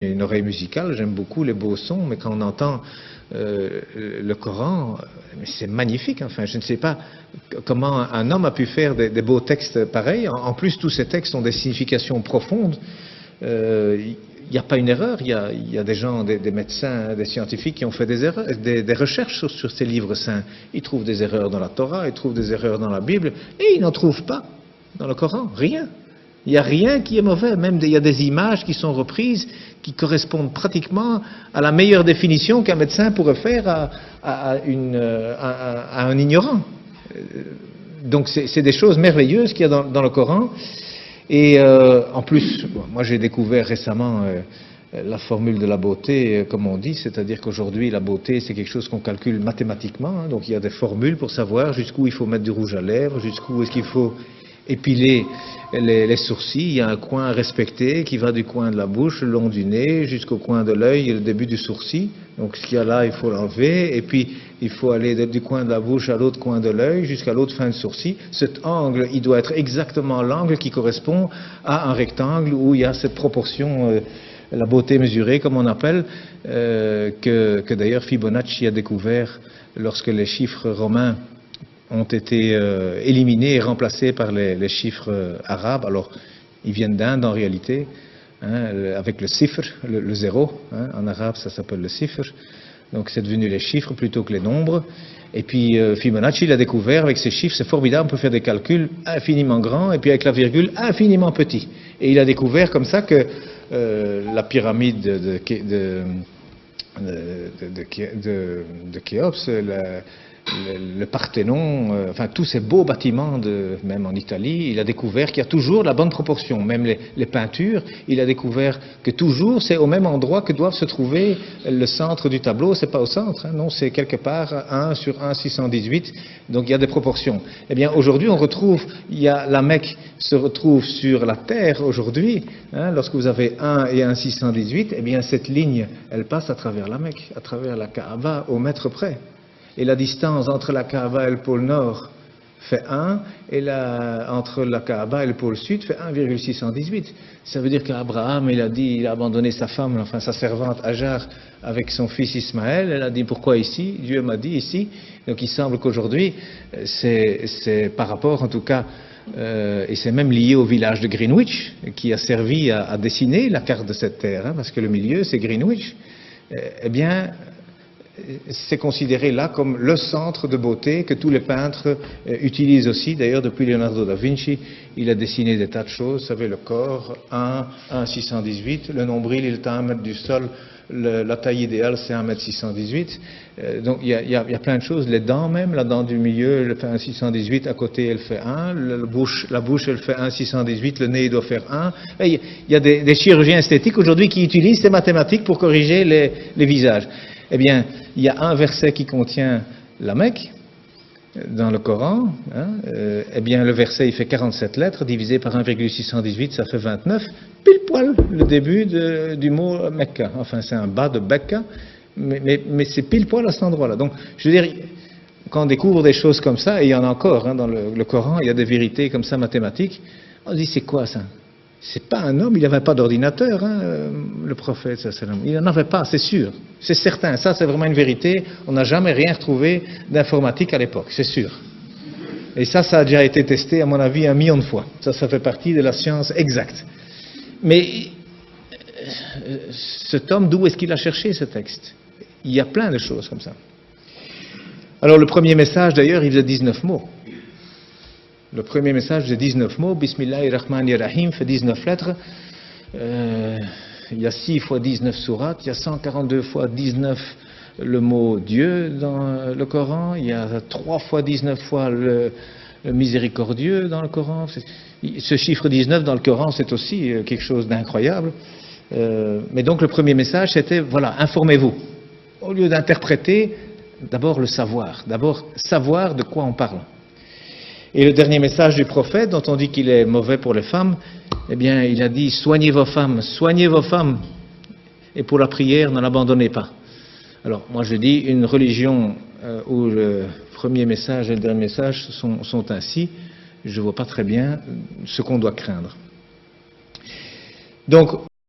une oreille musicale, j'aime beaucoup les beaux sons, mais quand on entend le Coran, c'est magnifique. Enfin, je ne sais pas comment un homme a pu faire des beaux textes pareils. En plus, tous ces textes ont des significations profondes. Il n'y a pas une erreur. Il y a des gens, des médecins, des scientifiques qui ont fait des erreurs, des recherches sur ces livres saints. Ils trouvent des erreurs dans la Torah, ils trouvent des erreurs dans la Bible, et ils n'en trouvent pas dans le Coran. Rien. Il n'y a rien qui est mauvais, même il y a des images qui sont reprises, qui correspondent pratiquement à la meilleure définition qu'un médecin pourrait faire à un ignorant. Donc c'est des choses merveilleuses qu'il y a dans le Coran. Et en plus, moi j'ai découvert récemment la formule de la beauté, comme on dit, c'est-à-dire qu'aujourd'hui la beauté c'est quelque chose qu'on calcule mathématiquement, hein, donc il y a des formules pour savoir jusqu'où il faut mettre du rouge à lèvres, jusqu'où est-ce qu'il faut épiler les sourcils. Il y a un coin à respecter qui va du coin de la bouche, le long du nez, jusqu'au coin de l'œil et le début du sourcil. Donc ce qu'il y a là, il faut l'enlever. Et puis, il faut aller du coin de la bouche à l'autre coin de l'œil, jusqu'à l'autre fin de sourcil. Cet angle, il doit être exactement l'angle qui correspond à un rectangle où il y a cette proportion, la beauté mesurée, comme on appelle, que d'ailleurs Fibonacci a découvert lorsque les chiffres romains ont été éliminés et remplacés par les chiffres arabes. Alors, ils viennent d'Inde en réalité, hein, avec le sifr, le zéro. Hein, en arabe, ça s'appelle le sifr. Donc, c'est devenu les chiffres plutôt que les nombres. Et puis, Fibonacci l'a découvert avec ces chiffres. C'est formidable, on peut faire des calculs infiniment grands et puis avec la virgule infiniment petit. Et il a découvert comme ça que la pyramide de Khéops, le Parthénon, enfin tous ces beaux bâtiments, même en Italie, il a découvert qu'il y a toujours la bonne proportion. Même les peintures, il a découvert que toujours c'est au même endroit que doivent se trouver le centre du tableau. C'est pas au centre, hein, non, c'est quelque part 1 sur 1 618. Donc il y a des proportions. Eh bien aujourd'hui on retrouve, la Mecque se retrouve sur la terre aujourd'hui. Hein, lorsque vous avez 1 et 1 618, eh bien cette ligne, elle passe à travers la Mecque, à travers la Kaaba au mètre près. Et la distance entre la Kaaba et le pôle Nord fait 1, et entre la Kaaba et le pôle Sud fait 1,618. Ça veut dire qu'Abraham, il a abandonné sa femme, enfin sa servante Hajar, avec son fils Ismaël. Elle a dit pourquoi ici? Dieu m'a dit ici. Donc il semble qu'aujourd'hui, c'est par rapport en tout cas, et c'est même lié au village de Greenwich, qui a servi à dessiner la carte de cette terre, hein, parce que le milieu c'est Greenwich. Eh bien, c'est considéré là comme le centre de beauté que tous les peintres utilisent aussi. D'ailleurs, depuis Leonardo da Vinci, il a dessiné des tas de choses. Vous savez, le corps, 1,618. Le nombril, il est à 1 mètre du sol. La taille idéale, c'est 1,618 m. Donc, il y a plein de choses. Les dents même, la dent du milieu, elle fait 1,618. À côté, elle fait 1. La bouche, elle fait 1,618. Le nez, il doit faire 1. Et il y a des chirurgiens esthétiques aujourd'hui qui utilisent ces mathématiques pour corriger les visages. Eh bien, il y a un verset qui contient la Mecque dans le Coran. Hein, eh bien, le verset, il fait 47 lettres, divisé par 1,618, ça fait 29. Pile poil le début du mot Mecca. Enfin, c'est un bas de Becca, mais c'est pile poil à cet endroit-là. Donc, je veux dire, quand on découvre des choses comme ça, et il y en a encore hein, dans le Coran, il y a des vérités comme ça mathématiques, on se dit, c'est quoi ça? C'est pas un homme, il n'avait pas d'ordinateur, hein, le prophète, il n'en avait pas, c'est sûr, c'est certain, ça c'est vraiment une vérité, on n'a jamais rien retrouvé d'informatique à l'époque, c'est sûr. Et ça a déjà été testé à mon avis 1 million de fois, ça fait partie de la science exacte. Mais cet homme, d'où est-ce qu'il a cherché ce texte? Il y a plein de choses comme ça. Alors le premier message d'ailleurs, il faisait 19 mots. Le premier message de 19 mots, Bismillahirrahmanirrahim, fait 19 lettres. Il y a 6 fois 19 sourates, il y a 142 fois 19 le mot Dieu dans le Coran, il y a 3 fois 19 fois le miséricordieux dans le Coran. Ce chiffre 19 dans le Coran, c'est aussi quelque chose d'incroyable. Mais donc le premier message, c'était, voilà, informez-vous. Au lieu d'interpréter, d'abord le savoir. D'abord savoir de quoi on parle. Et le dernier message du prophète, dont on dit qu'il est mauvais pour les femmes, eh bien, il a dit, soignez vos femmes, et pour la prière, ne l'abandonnez pas. Alors, moi je dis, une religion où le premier message et le dernier message sont ainsi, je ne vois pas très bien ce qu'on doit craindre. Donc,